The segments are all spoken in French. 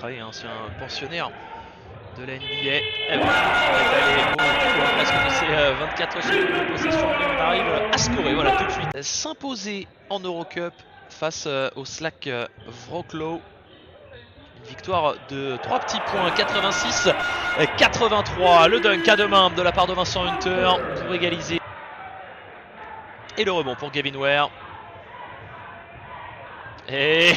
McRae, ancien pensionnaire de la NBA. Et voilà, on est allé au presque de ces 24 secondes de possession, mais on arrive à scorer, voilà, tout de suite. S'imposer en Eurocup face au Slack Wrocław. Une victoire de 3 petits points, 86-83. Le dunk à deux mains de la part de Vincent Hunter pour égaliser. Et le rebond pour Gavin Ware. Et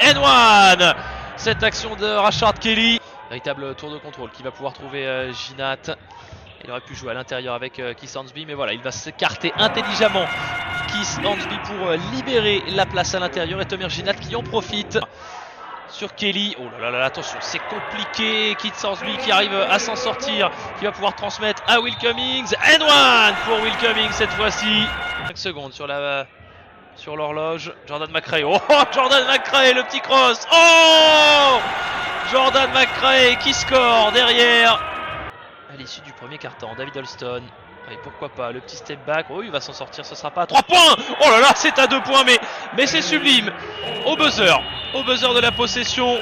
N1, cette action de Rashard Kelly. Véritable tour de contrôle qui va pouvoir trouver Ginat. Il aurait pu jouer à l'intérieur avec Keith Hornsby, mais voilà, il va s'écarter intelligemment Keith Hornsby pour libérer la place à l'intérieur. Et Tomir Ginat qui en profite sur Kelly. Oh là là, attention, c'est compliqué. Keith Hornsby qui arrive à s'en sortir, qui va pouvoir transmettre à Will Cummings. N1 pour Will Cummings cette fois-ci. 5 secondes sur l'horloge. Jordan McRae. Oh, Jordan McRae, le petit cross. Oh, Jordan McRae qui score derrière. À l'issue du premier quart-temps, David Alston. Et pourquoi pas le petit step back. Oh, il va s'en sortir, ce sera pas à 3 points. Oh là là, c'est à 2 points, mais c'est sublime. Au buzzer de la possession.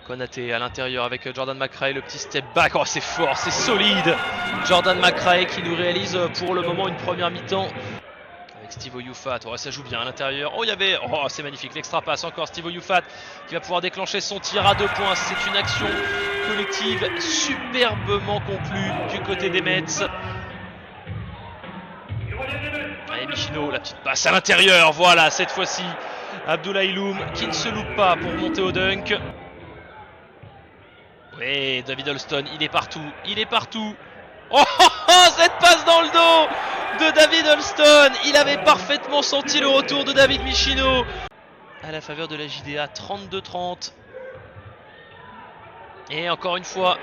Konaté à l'intérieur avec Jordan McRae, le petit step back. Oh, c'est fort, c'est solide. Jordan McRae qui nous réalise pour le moment une première mi-temps. Avec Steve Oyufat, oh, ça joue bien à l'intérieur. Oh, il y avait, oh, c'est magnifique, l'extra passe encore. Steve Oyufat qui va pouvoir déclencher son tir à 2 points. C'est une action collective superbement conclue du côté des Mets. Allez, Michino, la petite passe à l'intérieur. Voilà, cette fois-ci, Abdoulaye Loum qui ne se loupe pas pour monter au dunk. Oui, David Alston, il est partout. Oh, cette passe dans le dos de David Alston. Il avait parfaitement senti le retour de David Michino. À la faveur de la JDA, 32-30. Et encore une fois,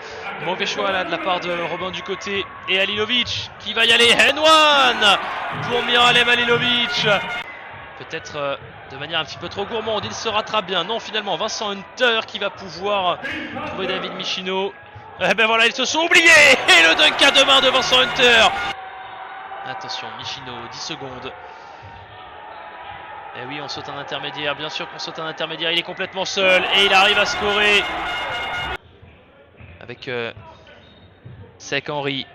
mauvais choix là de la part de Robin du côté. Et Halilovic qui va y aller. N1 pour Miralem Halilovic. Peut-être de manière un petit peu trop gourmande, il se rattrape bien. Non, finalement, Vincent Hunter qui va pouvoir trouver David Michino. Eh ben voilà, ils se sont oubliés. Et le dunk à deux mains de Vincent Hunter. Attention, Michino, 10 secondes. Eh oui, on saute un intermédiaire. Bien sûr qu'on saute un intermédiaire. Il est complètement seul et il arrive à scorer. Avec Sek Henry.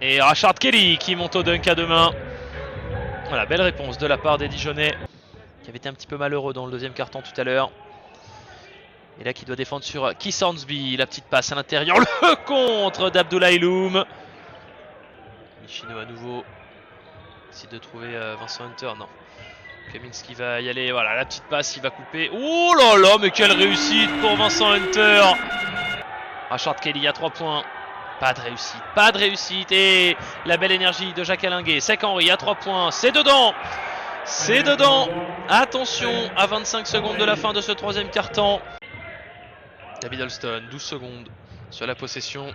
Et Rashard Kelly qui monte au dunk à deux mains. Voilà, belle réponse de la part des Dijonnais, qui avait été un petit peu malheureux dans le deuxième quart-temps tout à l'heure. Et là qui doit défendre sur Keith Hornsby, la petite passe à l'intérieur, le contre d'Abdoulaye Loum. Michino à nouveau, essaye de trouver Vincent Hunter, non. Cummings qui va y aller, voilà la petite passe, il va couper. Oh là là, mais quelle réussite pour Vincent Hunter. Rashard Kelly à 3 points. Pas de réussite, et la belle énergie de Jacques Alinguet. Sek Henry à 3 points, c'est dedans. Attention à 25 secondes de la fin de ce troisième quart-temps. David Alston, 12 secondes sur la possession.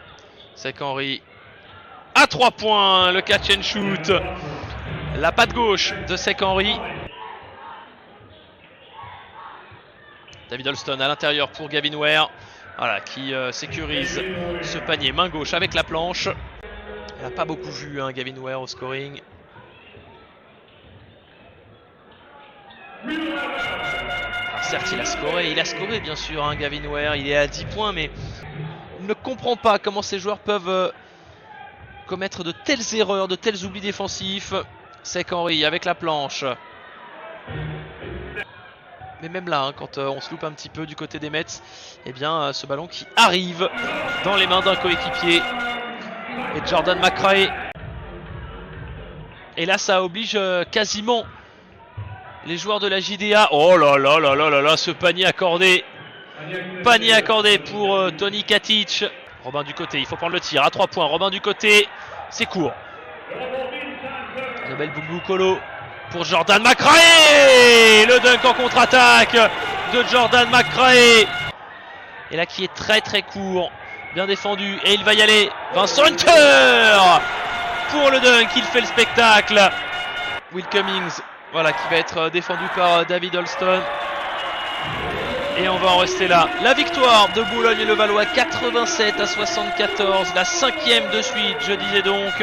Sek Henry à 3 points, le catch and shoot. La patte gauche de Sek Henry. David Alston à l'intérieur pour Gavin Ware. Voilà, qui sécurise ce panier main gauche avec la planche. Elle n'a pas beaucoup vu Gavin Ware au scoring. Alors certes, il a scoré bien sûr Gavin Ware, il est à 10 points, mais il ne comprend pas comment ces joueurs peuvent commettre de telles erreurs, de tels oublis défensifs. Sek Henry avec la planche. Mais même là, quand on se loupe un petit peu du côté des Mets, eh bien, ce ballon qui arrive dans les mains d'un coéquipier. Et Jordan McRae. Et là, ça oblige quasiment les joueurs de la JDA. Oh là là là là là là, ce panier accordé. Panier accordé pour Tony Katic. Robin du côté, il faut prendre le tir à 3 points. Robin du côté, c'est court. Nobel Bouboukolo. Pour Jordan McRae, le dunk en contre-attaque de Jordan McRae. Et là qui est très très court, bien défendu, et il va y aller. Vincent Hunter pour le dunk, il fait le spectacle. Will Cummings, voilà, qui va être défendu par David Alston. Et on va en rester là. La victoire de Boulogne-et-le-Valois, 87-74, la 5e de suite, je disais donc.